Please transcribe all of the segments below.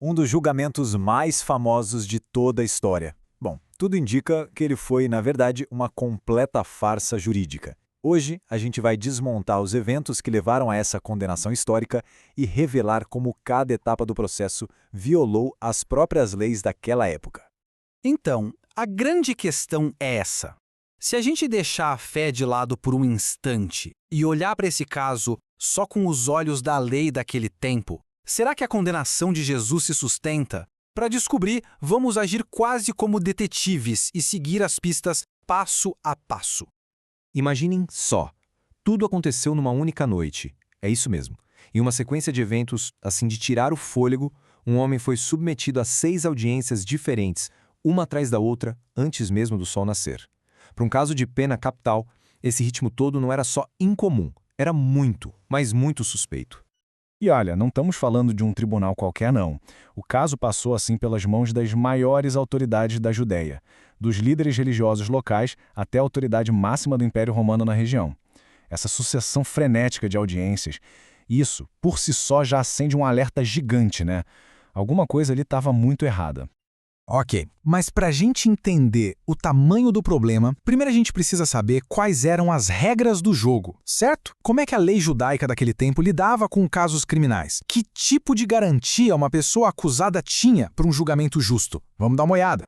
Um dos julgamentos mais famosos de toda a história. Bom, tudo indica que ele foi, na verdade, uma completa farsa jurídica. Hoje, a gente vai desmontar os eventos que levaram a essa condenação histórica e revelar como cada etapa do processo violou as próprias leis daquela época. Então, a grande questão é essa. Se a gente deixar a fé de lado por um instante e olhar para esse caso só com os olhos da lei daquele tempo, será que a condenação de Jesus se sustenta? Para descobrir, vamos agir quase como detetives e seguir as pistas passo a passo. Imaginem só. Tudo aconteceu numa única noite. É isso mesmo. Em uma sequência de eventos, assim de tirar o fôlego, um homem foi submetido a 6 audiências diferentes, uma atrás da outra, antes mesmo do sol nascer. Para um caso de pena capital, esse ritmo todo não era só incomum, era muito, mas muito suspeito. E olha, não estamos falando de um tribunal qualquer, não. O caso passou assim pelas mãos das maiores autoridades da Judéia, dos líderes religiosos locais até a autoridade máxima do Império Romano na região. Essa sucessão frenética de audiências, isso, por si só, já acende um alerta gigante, né? Alguma coisa ali estava muito errada. Ok, mas para a gente entender o tamanho do problema, primeiro a gente precisa saber quais eram as regras do jogo, certo? Como é que a lei judaica daquele tempo lidava com casos criminais? Que tipo de garantia uma pessoa acusada tinha para um julgamento justo? Vamos dar uma olhada.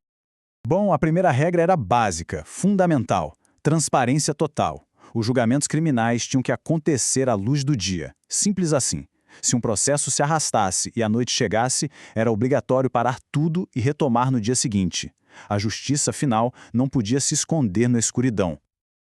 Bom, a primeira regra era básica, fundamental: transparência total. Os julgamentos criminais tinham que acontecer à luz do dia. Simples assim. Se um processo se arrastasse e a noite chegasse, era obrigatório parar tudo e retomar no dia seguinte. A justiça, afinal, não podia se esconder na escuridão.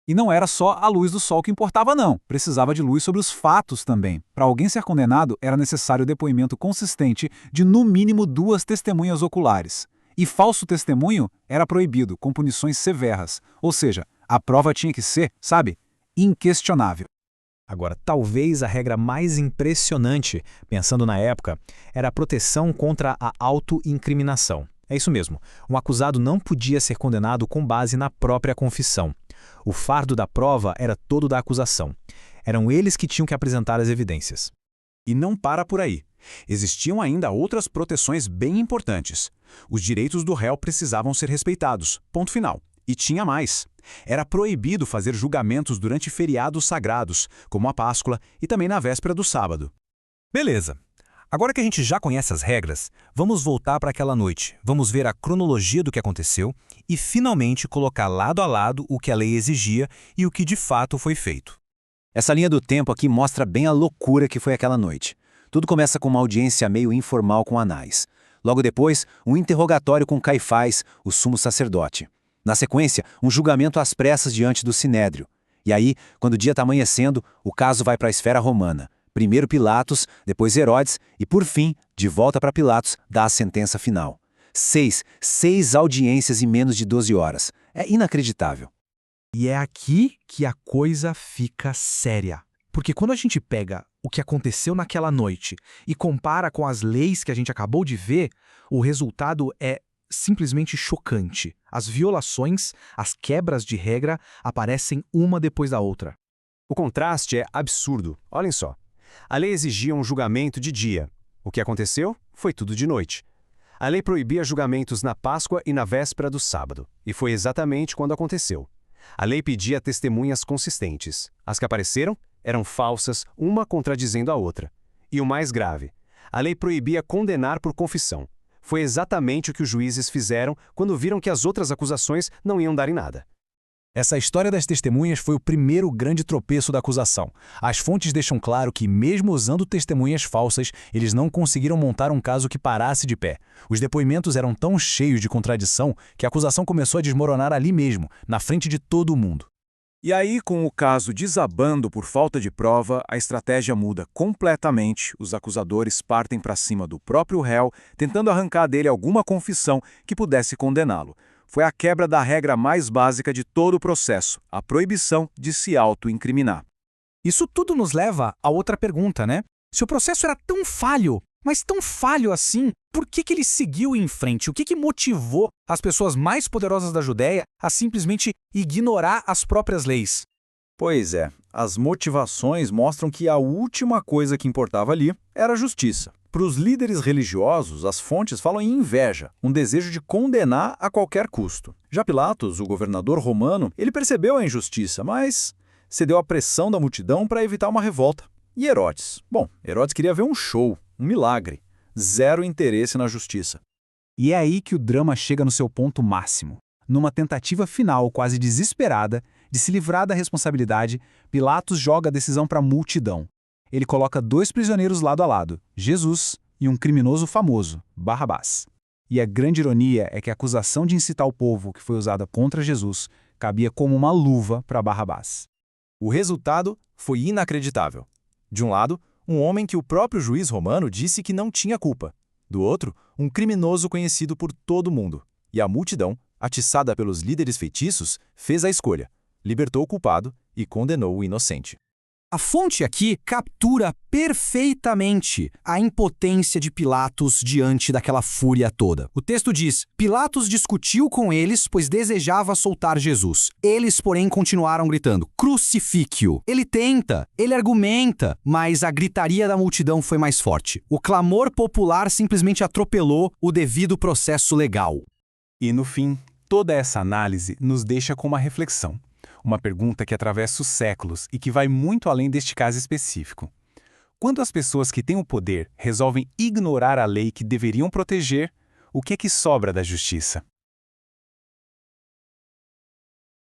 E não era só a luz do sol que importava, não. Precisava de luz sobre os fatos também. Para alguém ser condenado, era necessário o depoimento consistente de, no mínimo, 2 testemunhas oculares. E falso testemunho era proibido, com punições severas. Ou seja, a prova tinha que ser, sabe, inquestionável. Agora, talvez a regra mais impressionante, pensando na época, era a proteção contra a autoincriminação. É isso mesmo, um acusado não podia ser condenado com base na própria confissão. O fardo da prova era todo da acusação. Eram eles que tinham que apresentar as evidências. E não para por aí. Existiam ainda outras proteções bem importantes. Os direitos do réu precisavam ser respeitados. Ponto final. E tinha mais. Era proibido fazer julgamentos durante feriados sagrados, como a Páscoa e também na véspera do sábado. Beleza. Agora que a gente já conhece as regras, vamos voltar para aquela noite. Vamos ver a cronologia do que aconteceu e, finalmente, colocar lado a lado o que a lei exigia e o que de fato foi feito. Essa linha do tempo aqui mostra bem a loucura que foi aquela noite. Tudo começa com uma audiência meio informal com Anás. Logo depois, um interrogatório com Caifás, o sumo sacerdote. Na sequência, um julgamento às pressas diante do Sinédrio. E aí, quando o dia está amanhecendo, o caso vai para a esfera romana. Primeiro Pilatos, depois Herodes e, por fim, de volta para Pilatos, dá a sentença final. 6 audiências em menos de 12 horas. É inacreditável. E é aqui que a coisa fica séria. Porque quando a gente pega o que aconteceu naquela noite e compara com as leis que a gente acabou de ver, o resultado é simplesmente chocante. As violações, as quebras de regra aparecem uma depois da outra. O contraste é absurdo. Olhem só. A lei exigia um julgamento de dia. O que aconteceu foi tudo de noite. A lei proibia julgamentos na Páscoa e na véspera do sábado. E foi exatamente quando aconteceu. A lei pedia testemunhas consistentes. As que apareceram eram falsas, uma contradizendo a outra. E o mais grave, a lei proibia condenar por confissão. Foi exatamente o que os juízes fizeram quando viram que as outras acusações não iam dar em nada. Essa história das testemunhas foi o primeiro grande tropeço da acusação. As fontes deixam claro que, mesmo usando testemunhas falsas, eles não conseguiram montar um caso que parasse de pé. Os depoimentos eram tão cheios de contradição que a acusação começou a desmoronar ali mesmo, na frente de todo o mundo. E aí, com o caso desabando por falta de prova, a estratégia muda completamente. Os acusadores partem para cima do próprio réu, tentando arrancar dele alguma confissão que pudesse condená-lo. Foi a quebra da regra mais básica de todo o processo, a proibição de se auto-incriminar. Isso tudo nos leva a outra pergunta, né? Se o processo era tão falho, mas tão falho assim, por que ele seguiu em frente? O que motivou as pessoas mais poderosas da Judéia a simplesmente ignorar as próprias leis? Pois é, as motivações mostram que a última coisa que importava ali era a justiça. Para os líderes religiosos, as fontes falam em inveja, um desejo de condenar a qualquer custo. Já Pilatos, o governador romano, ele percebeu a injustiça, mas cedeu à pressão da multidão para evitar uma revolta. E Herodes? Bom, Herodes queria ver um show, um milagre. Zero interesse na justiça. E é aí que o drama chega no seu ponto máximo. Numa tentativa final quase desesperada de se livrar da responsabilidade, Pilatos joga a decisão para a multidão. Ele coloca 2 prisioneiros lado a lado, Jesus e um criminoso famoso, Barrabás. E a grande ironia é que a acusação de incitar o povo que foi usada contra Jesus cabia como uma luva para Barrabás. O resultado foi inacreditável. De um lado, um homem que o próprio juiz romano disse que não tinha culpa. Do outro, um criminoso conhecido por todo mundo. E a multidão, atiçada pelos líderes feitiços, fez a escolha, libertou o culpado e condenou o inocente. A fonte aqui captura perfeitamente a impotência de Pilatos diante daquela fúria toda. O texto diz: Pilatos discutiu com eles, pois desejava soltar Jesus. Eles, porém, continuaram gritando: crucifique-o. Ele tenta, ele argumenta, mas a gritaria da multidão foi mais forte. O clamor popular simplesmente atropelou o devido processo legal. E no fim, toda essa análise nos deixa com uma reflexão. Uma pergunta que atravessa os séculos e que vai muito além deste caso específico. Quando as pessoas que têm o poder resolvem ignorar a lei que deveriam proteger, o que é que sobra da justiça?